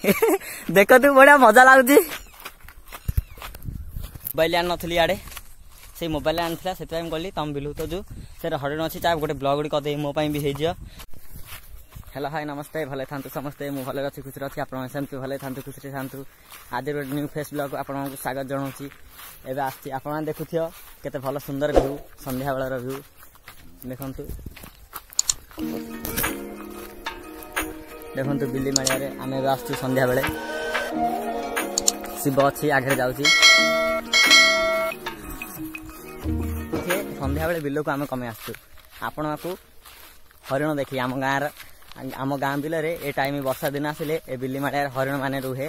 देख तू बड़ा मजा लगुच मोबाइल आन नी आड़े से मोबाइल आनी से गली तुम बिलू तो जो से हरिण अच्छी चाहे गोटे ब्लॉग गुड़ी करदे मोपाई भी हो। हेलो हाय नमस्ते भले था समस्ते मुझे भले अच्छी खुशी अच्छी आपमती भले था खुशी था। आज गोटे न्यू फेस ब्लॉग आपको स्वागत जनाऊँगी। एवं आसी आप देखु केते भल सुंदर भ्यू संध्या बेलर भ्यू देखु देखु बिल्ली माड़िया आम आसु संध्या बेले शिव अच्छी आगे जाऊँगी संध्या बेले बिल को आम कमे आसु आपण को हरिण देखी आम गाँ बिल ए टाइम वर्षा दिन आसिले ए बिल्ली माड़िया हरिण माने रुहे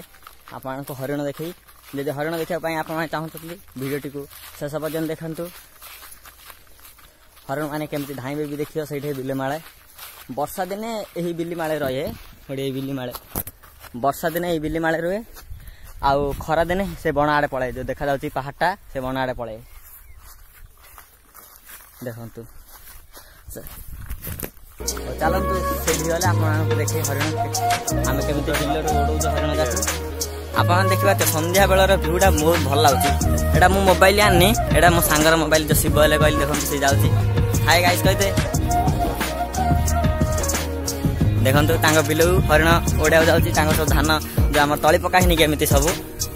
आपण को हरिण देखी जब हरिण देखा आप चाहते भिडियोटी को शेष पर्यटन देखु हरिण मैंने केमती धाइबे भी देखिए से बिल माड़े वर्षा दिने यही बिल्ली माड़े रहे ये बिल्ली माड़े वर्षा दिने यही बिल्ली माड़े रुहे आउ खरा दिने से बण आड़े पड़े जो देखा जाउची पहाड़टा से बण आड़े पड़े देखु चलतु से गले आप देखे हरिण आम केमी बिल उड़ाऊ हरिण जाक आप देखा संध्या बेलर भ्यूटा बहुत भल लगे। एटा मो मोबाइल आनी एटा मो सांगर मोबाइल जो शिव हेल्ले कहली देखो सी जाऊँगी हाय गाइस कहते देखो बिल हरिण ओडिया जाऊँगी सब धान जो आम तली पकानी केमी सब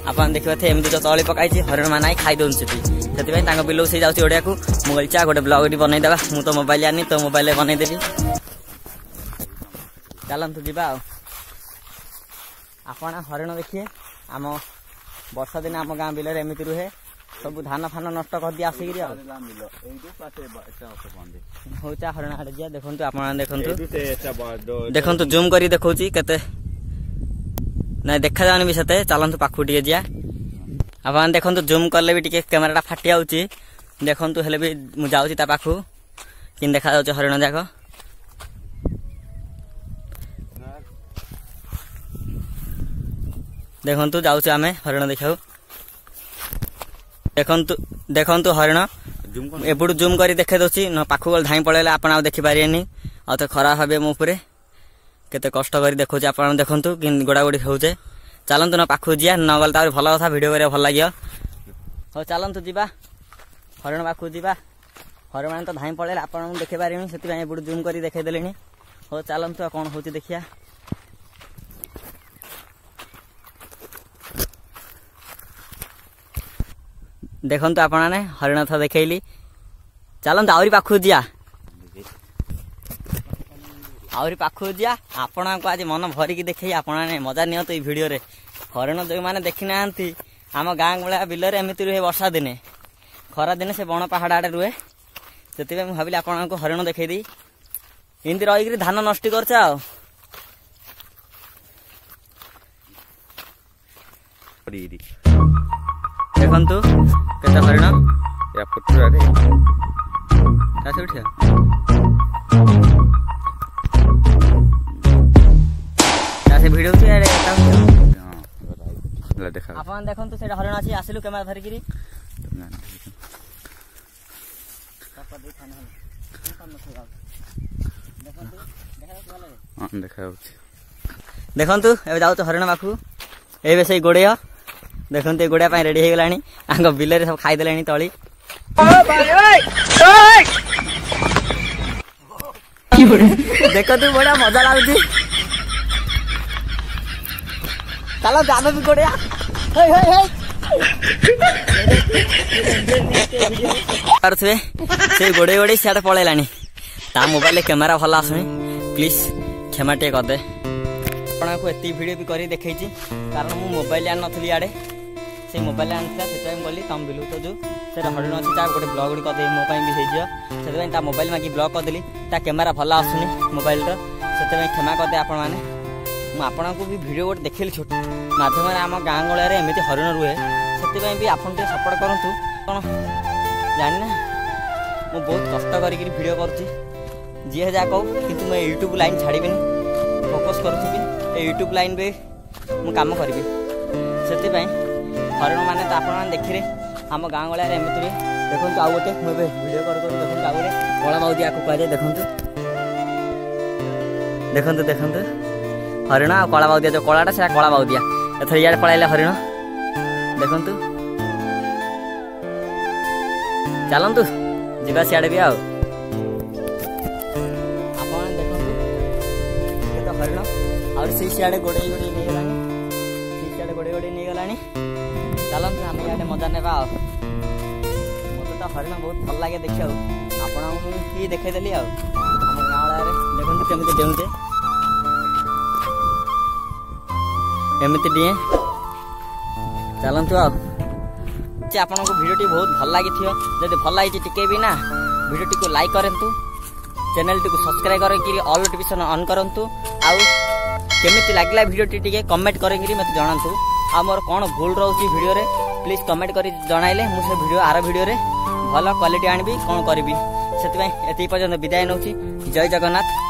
आप देखिए एमती जो तली पकई हरिण मान खाई दौन से बिल से जाऊँगी ओडिया को मुझे चा गोटे ब्लॉग बनईदेवा मु तो मोबाइल आनी तो मोबाइल बनईदेवी चलतु जा आपण हरिण देखिए आम वर्षा दिन आम गाँ बिल एमती रुहे सब धान फान नष्ट कर दिया आसिक हूँ चा हरिण आड़े जा देखु आप देखु जूम कर देखा केते ना देखा जानी भी से चलतु पाखु टे जा आप देखु जूम कले भी टे कैमेराटा फाटी जाऊँगी देखु हेले भी मुझे जाऊँगी पाखु कि देखा जाऊँ हरिण जाक देखु जाऊँ आम हरिण देखा देखु हरिण एपटू जूम कर देखे दूसरी न पाखु गल धाई पड़े आप देखिपारे आ तो खराब हे मो केते कष्ट कर देखो आप देखु कि गोड़ा गोड़ी होचे चलतु न पाखु जा न गल तार भल कथा भिडियो कर भल लगे हाँ चलतु जा हरिण पाखु जा हरिण मैंने तो धाई पड़े आप देखिपारे से एपटू जूम कर देखेदेले हाँ चलतु कौन हो देखिया देखु आप हरिण था देखली चलते आहरी पाखु जा आहरी पाखु जा आपण को आज मन भरिकी देखे आप मजा नि तो भिडियो रे हरिण जो मैंने देखी ना आम गाँ गया बिल एमती रुहे वर्षा दिने खरा दिने से बण पहाड़ आड़े रुहे से भाविली आपण को हरिण देखी इमती रही धान नष्ट कर देखु केते हरिण या पुटरा रे कासे उठिया कासे वीडियो से रे हां देखा आपन देखंतु सेटा हरिण अछि आसिलु कैमरा धरि गिरी देखंतु एबे जाउ तो हरिण पाखु एबे से गोड़िया देखो गोड़ा रेडी हो गलानी आंग बिल सब खाईदे तली देख तू बड़ा मजा लगुच चलो जान भी गोड़िया से गोड़े गोड़े सियाड़े पलैलानी ता मोबाइल कैमेरा भल आसुनी प्लीज क्षमा टे करदे आपको एति वीडियो भी कर देखी कारण मु मोबाइल आन नी आड़े से मोबाइल आनी से गली तुम बिलू तो जो से हरिण अच्छी चाहे गोटे ब्लॉग गुड़ी करदे मोपाई भी हो से मोबाइल मांगी ब्लॉग करदेली कैमेरा भल आसुनी मोबाइल से क्षमा करदे आपण मैंने आपको भी वीडियो गोटे देखली छोट मध्यम आम गाँ गलिया एमती हरिण रुहे से भी आप सपोर्ट करूँ कौन जाना मु बहुत कष्ट करी वीडियो कर जी जहाँ कहूँ कि मैं यूट्यूब लाइन छाड़बी फोकस करूँ यूट्यूब लाइन भी मु काम करी से हरिण मैंने तो आप देखिए आम गाँ गलिया एमती देखो आउ गोटे मुझे वीडियो कर देखो आउ गोटे कला बाउदी आपको कहुए देखो देखो देखो हरिण आ कला बाउदिया जो कलाटा से कला बाउदिया एथर इे पलैले हरिण देखु चलतु जा सियाड़े भी आप देखु तो हरिण आ सियाड़े गोड़े गोड़े नहीं गला सियाड़े गोड़े गोड़े नहीं गला चलतु आम इे मजा ना मत तो हरिण बहुत भल लगे देखा आपी देखईदेली आम गाँव देखते केमी डेउचे एमती डिए चलतु आपन को वीडियो बहुत भल लगी जब भल लगी टिके भी ना वीडियो को लाइक करूँ चैनल टी सब्सक्राइब करके ऑल नोटिफिकेशन ऑन करूँ आउ केमिति लागला वीडियो टी कमेंट करके मत जनातु आ मोर कौन भूल रोचे वीडियो रे प्लीज कमेंट कर जनइले मुझे वीडियो आर वीडियो रे भल क्वालिटी आनबी कौन करी से पर्यंत विदाय नौची जय जगन्नाथ।